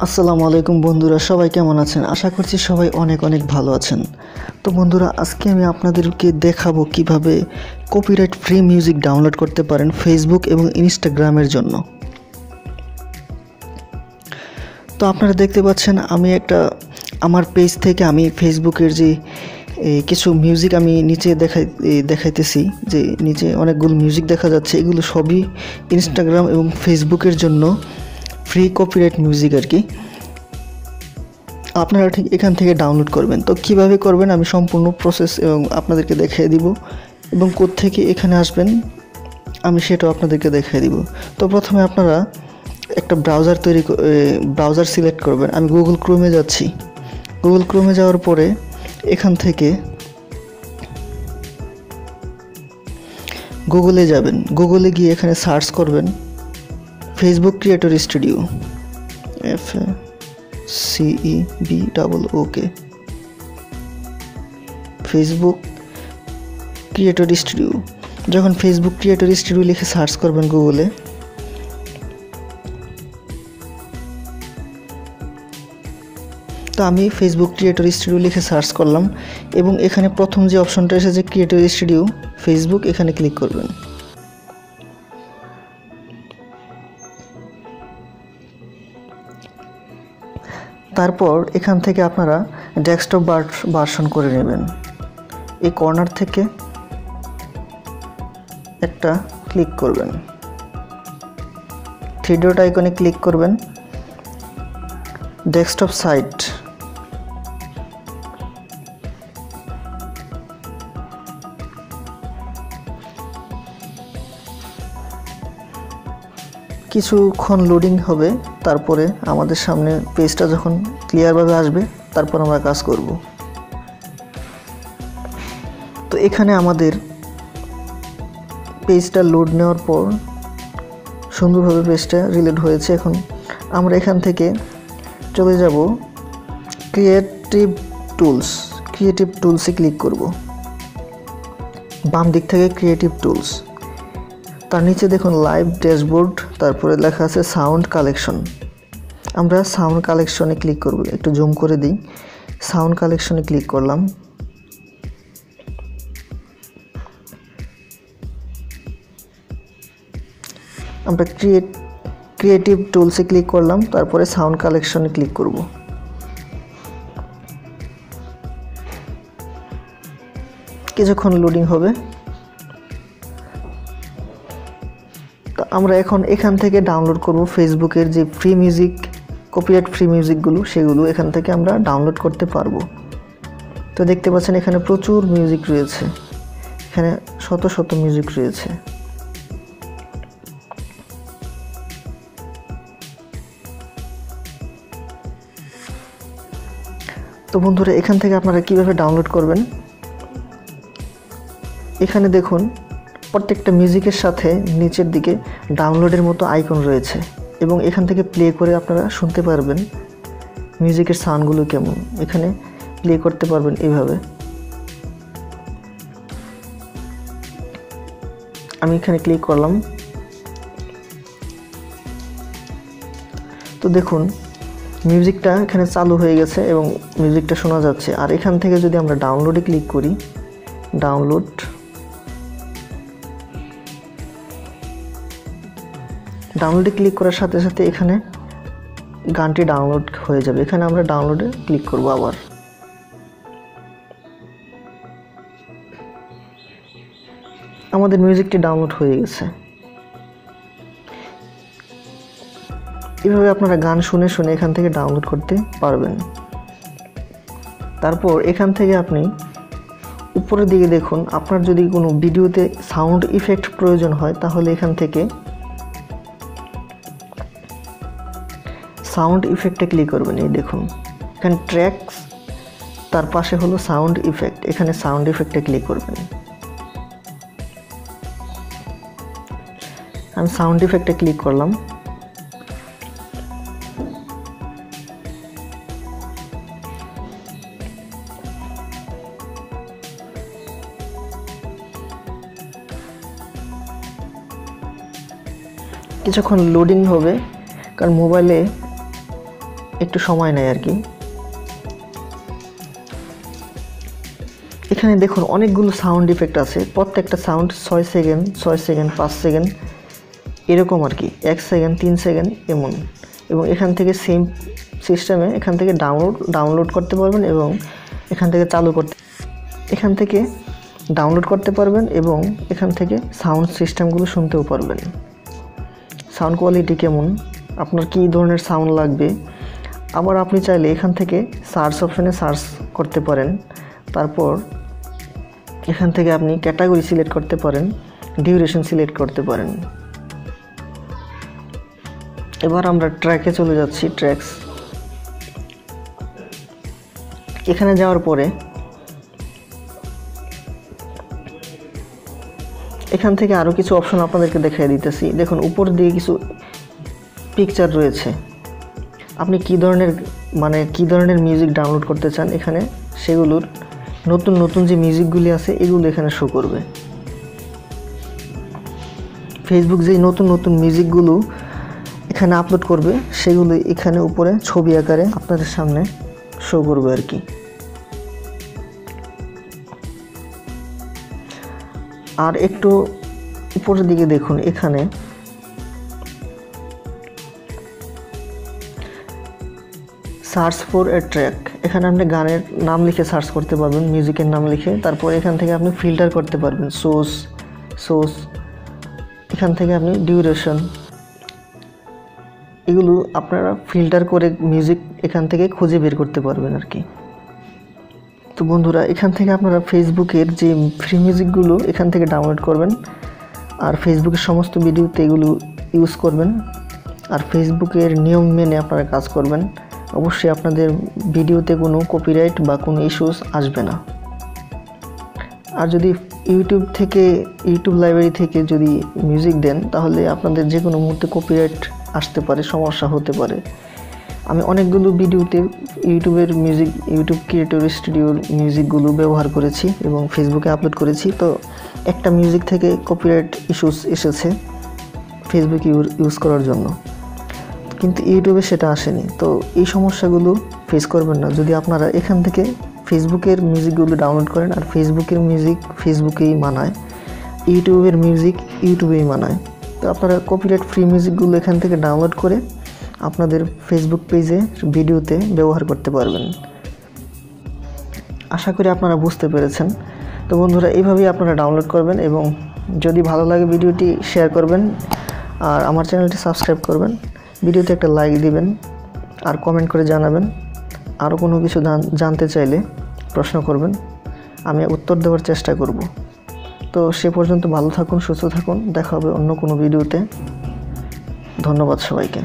আসসালামু আলাইকুম বন্ধুরা, সবাই কেমন আছেন? আশা করছি সবাই অনেক অনেক ভালো আছেন। তো বন্ধুরা, আজকে আমি আপনাদেরকে দেখাবো কিভাবে কপিরাইট ফ্রি মিউজিক ডাউনলোড করতে পারেন ফেসবুক এবং ইনস্টাগ্রামের জন্য। তো আপনারা দেখতে পাচ্ছেন আমি আমার পেজ থেকে আমি ফেসবুকের যে কিছু মিউজিক আমি নিচে দেখাইতেছি, যে নিচে অনেকগুলো মিউজিক দেখা যাচ্ছে। এগুলো সবই ইনস্টাগ্রাম এবং ফেসবুকের জন্য ফ্রি কপিরাইট মিউজিক আর কি। আপনারা ঠিক এখান থেকে ডাউনলোড করবেন। তো কিভাবে করবেন আমি সম্পূর্ণ প্রসেস এবং আপনাদেরকে দেখিয়ে দিব, এবং কোত্থেকে এখানে আসবেন আমি সেটাও আপনাদেরকে দেখিয়ে দিব। তো প্রথমে আপনারা একটা ব্রাউজার সিলেক্ট করবেন। আমি গুগল ক্রোমে যাচ্ছি। গুগল ক্রোমে যাওয়ার পরে এখান থেকে গুগলে যাবেন। গুগলে গিয়ে এখানে সার্চ করবেন Facebook creator studio, FCEBOOK, Facebook creator studio. যখন ফেসবুক ক্রিয়েটর স্টুডিও লিখে সার্চ করবেন গুগলে, তো আমি ফেসবুক ক্রিয়েটর স্টুডিও লিখে সার্চ করলাম, এবং এখানে প্রথম যে অপশনটা এসেছে ক্রিয়েটর স্টুডিও ফেসবুক, এখানে ক্লিক করবেন। তারপর এখান থেকে আপনারা ডেস্কটপ ভার্সন করে নেবেন। এই কর্নার থেকে একটা ক্লিক করবেন, থ্রি ডট আইকনে ক্লিক করবেন, ডেস্কটপ সাইট, কিছুক্ষণ লোডিং হবে। তারপরে আমাদের সামনে পেজটা যখন ক্লিয়ারভাবে আসবে, তারপর আমরা কাজ করব। তো এখানে আমাদের পেজটা লোড নেওয়ার পর সুন্দরভাবে পেজটা রিলোড হয়েছে। এখন আমরা এখান থেকে চলে যাব ক্রিয়েটিভ টুলসে ক্লিক করব। বাম দিক থেকে ক্রিয়েটিভ টুলস, তার নিচে দেখুন লাইভ ড্যাশবোর্ড, তারপরে লেখা আছে সাউন্ড কালেকশন। আমরা সাউন্ড কালেকশনে ক্লিক করব। একটু জুম করে দিই। সাউন্ড কালেকশনে ক্লিক করলাম। আমরা ক্রিয়েটিভ টুলসে ক্লিক করলাম, তারপরে সাউন্ড কালেকশনে ক্লিক করব। কিছুক্ষণ লোডিং হবে। আমরা এখন এখান থেকে ডাউনলোড করব ফেসবুকের যে ফ্রি মিউজিক, কপিরাইট ফ্রি মিউজিকগুলো, সেগুলো এখান থেকে আমরা ডাউনলোড করতে পারবো। তো দেখতে পাচ্ছেন এখানে প্রচুর মিউজিক রয়েছে, এখানে শত শত মিউজিক রয়েছে। তো বন্ধুরা, এখান থেকে আপনারা কিভাবে ডাউনলোড করবেন, এখানে দেখুন প্রত্যেকটা মিউজিকের সাথে নিচের দিকে ডাউনলোডের মতো আইকন রয়েছে, এবং এখান থেকে প্লে করে আপনারা শুনতে পারবেন মিউজিকের সাউন্ডগুলো কেমন। এখানে প্লে করতে পারবেন এইভাবে। আমি এখানে ক্লিক করলাম। তো দেখুন মিউজিকটা এখানে চালু হয়ে গেছে এবং মিউজিকটা শোনা যাচ্ছে। আর এখান থেকে যদি আমরা ডাউনলোডে ক্লিক করি, ডাউনলোডে ক্লিক করার সাথে সাথে এখানে গানটি ডাউনলোড হয়ে যাবে। এখানে আমরা ডাউনলোডে ক্লিক করব। আবার আমাদের মিউজিকটি ডাউনলোড হয়ে গেছে। এভাবে আপনারা গান শুনে শুনে এখান থেকে ডাউনলোড করতে পারবেন। তারপর এখান থেকে আপনি উপরের দিকে দেখুন, আপনার যদি কোনো ভিডিওতে সাউন্ড ইফেক্ট প্রয়োজন হয়, তাহলে এখান থেকে সাউন্ড ইফেক্টে ক্লিক করবেন। এই দেখুন এখানে ট্র্যাকস, তার পাশে হলো সাউন্ড ইফেক্ট, এখানে সাউন্ড ইফেক্টে ক্লিক করবেন। আমি সাউন্ড ইফেক্টে ক্লিক করলাম। কিছুক্ষণ লোডিং হবে, কারণ মোবাইলে একটু সময় নেয় আর কি। এখানে দেখুন অনেকগুলো সাউন্ড ইফেক্ট আছে, প্রত্যেকটা সাউন্ড 6 সেকেন্ড 6 সেকেন্ড 5 সেকেন্ড এরকম আর কি, 1 সেকেন্ড 3 সেকেন্ড এমন। এবং এখান থেকে সেম সিস্টেমে এখান থেকে ডাউনলোড করতে পারবেন এবং এখান থেকে ডাউনলোড করতে পারবেন এবং এখান থেকে সাউন্ড সিস্টেমগুলো শুনতেও পারবেন। সাউন্ড কোয়ালিটি কেমন, আপনার কী ধরনের সাউন্ড লাগবে। আবার আপনি চাইলে এখান থেকে সার্চ অপশানে সার্চ করতে পারেন, তারপর এখান থেকে আপনি ক্যাটাগরি সিলেক্ট করতে পারেন, ডিউরেশন সিলেক্ট করতে পারেন। এবার আমরা ট্র্যাকে চলে যাচ্ছি, ট্র্যাকস। এখানে যাওয়ার পরে এখান থেকে আরও কিছু অপশন আপনাদেরকে দেখিয়ে দিতেছি। দেখুন উপর দিকে কিছু পিকচার রয়েছে, আপনি কী ধরনের মিউজিক ডাউনলোড করতে চান এখানে সেগুলোর নতুন যে মিউজিকগুলি আছে এগুলো এখানে শো করবে। ফেসবুক যেই নতুন মিউজিকগুলো এখানে আপলোড করবে সেগুলো এখানে উপরে ছবি আকারে আপনাদের সামনে শো করবে আর কি। আর একটু উপরের দিকে দেখুন, এখানে সার্চ ফর এ ট্র্যাক, এখানে আপনি গানের নাম লিখে সার্চ করতে পারবেন, মিউজিকের নাম লিখে। তারপর এখান থেকে আপনি ফিল্টার করতে পারবেন, সোর্স এখান থেকে আপনি ডিউরেশন, এগুলো আপনারা ফিল্টার করে মিউজিক এখান থেকে খুঁজে বের করতে পারবেন আর কি। তো বন্ধুরা, এখান থেকে আপনারা ফেসবুকের যে ফ্রি মিউজিকগুলো এখান থেকে ডাউনলোড করবেন আর ফেসবুকের সমস্ত ভিডিওতে এগুলো ইউজ করবেন। আর ফেসবুকের নিয়ম মেনে আপনারা কাজ করবেন, অবশ্যই আপনাদের ভিডিওতে কোনো কপিরাইট বা কোনো ইস্যুস আসবে না। আর যদি ইউটিউব লাইব্রেরি থেকে যদি মিউজিক দেন তাহলে আপনাদের যে কোনো মুহূর্তে কপিরাইট আসতে পারে, সমস্যা হতে পারে। আমি অনেকগুলো ভিডিওতে ইউটিউব ক্রিয়েটর স্টুডিওর মিউজিকগুলো ব্যবহার করেছি এবং ফেসবুকে আপলোড করেছি। তো একটা মিউজিক থেকে কপিরাইট ইস্যুস এসেছে ফেসবুক ইউজ করার জন্য, কিন্তু ইউটিউবে সেটা আসেনি। তো এই সমস্যাগুলো ফেস করবেন না যদি আপনারা এখান থেকে ফেসবুকের মিউজিকগুলো ডাউনলোড করেন। আর ফেসবুকের মিউজিক ফেসবুকেই মানায়, ইউটিউবের মিউজিক ইউটিউবেই মানায়। তো আপনারা কপিরাইট ফ্রি মিউজিকগুলো এখান থেকে ডাউনলোড করে আপনাদের ফেসবুক পেজে ভিডিওতে ব্যবহার করতে পারবেন। আশা করি আপনারা বুঝতে পেরেছেন। তো বন্ধুরা, এইভাবেই আপনারা ডাউনলোড করবেন এবং যদি ভালো লাগে ভিডিওটি শেয়ার করবেন আর আমার চ্যানেলটি সাবস্ক্রাইব করবেন। ভিডিওতে একটা লাইক দিবেন আর কমেন্ট করে জানাবেন। আরও কোনো কিছু জানতে চাইলে প্রশ্ন করবেন, আমি উত্তর দেওয়ার চেষ্টা করব। তো সে পর্যন্ত ভালো থাকুন, সুস্থ থাকুন, দেখা হবে অন্য কোনো ভিডিওতে। ধন্যবাদ সবাইকে।